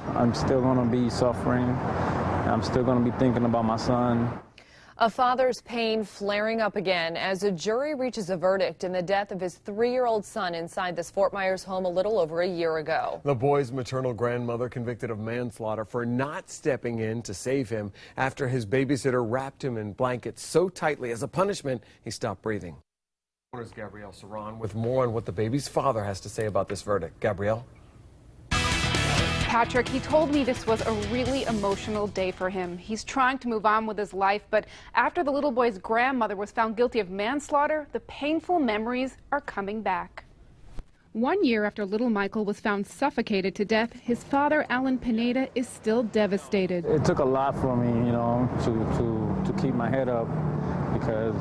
I'm still going to be suffering. I'm still going to be thinking about my son. A father's pain flaring up again as a jury reaches a verdict in the death of his 3-year-old son inside this Fort Myers home a little over a year ago. The boy's maternal grandmother convicted of manslaughter for not stepping in to save him after his babysitter wrapped him in blankets so tightly as a punishment he stopped breathing. Here's Gabrielle Saran with more on what the baby's father has to say about this verdict. Gabrielle? Patrick, he told me this was a really emotional day for him. He's trying to move on with his life, but after the little boy's grandmother was found guilty of manslaughter, the painful memories are coming back. 1 year after little Michael was found suffocated to death, his father, Alan Pineda, is still devastated. It took a lot for me, you know, to keep my head up, because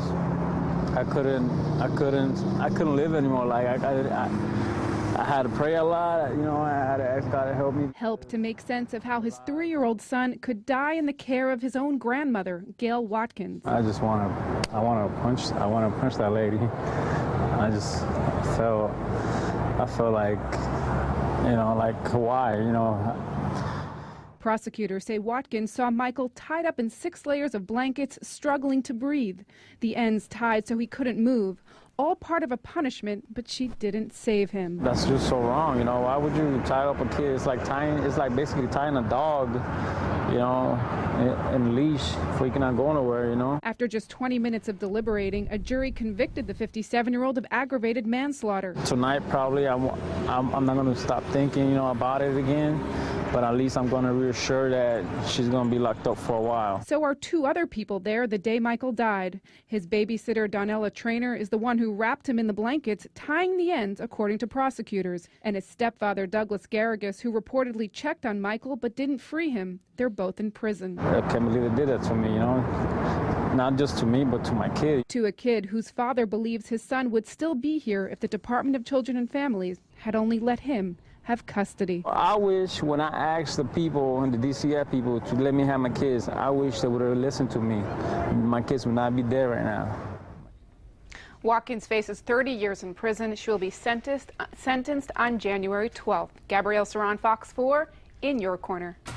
I couldn't live anymore. Like I had to pray a lot, you know, I had to ask God to help me. Help to make sense of how his 3-year-old son could die in the care of his own grandmother, Gail Watkins. I want to punch that lady. I felt like, you know, like why, you know. Prosecutors say Watkins saw Michael tied up in 6 layers of blankets, struggling to breathe. The ends tied so he couldn't move. All part of a punishment, but she didn't save him. That's just so wrong, you know. Why would you tie up a kid? It's like basically tying a dog, you know, in a leash so he cannot go nowhere, you know. After just 20 minutes of deliberating, a jury convicted the 57-year-old of aggravated manslaughter. Tonight, probably, I'm not going to stop thinking, you know, about it again. But at least I'm going to reassure that she's going to be locked up for a while. So are 2 other people there the day Michael died. His babysitter, Donella Traynor, is the one who wrapped him in the blankets, tying the ends, according to prosecutors. And his stepfather, Douglas Garrigus, who reportedly checked on Michael but didn't free him. They're both in prison. I can't believe they did that to me, you know. Not just to me, but to my kid. To a kid whose father believes his son would still be here if the Department of Children and Families had only let him have custody. I wish when I asked the people and the DCF people to let me have my kids, I wish they would have listened to me. My kids would not be there right now. Watkins faces 30 years in prison. She will be sentenced on January 12th. Gabrielle Saran, Fox 4, in your corner.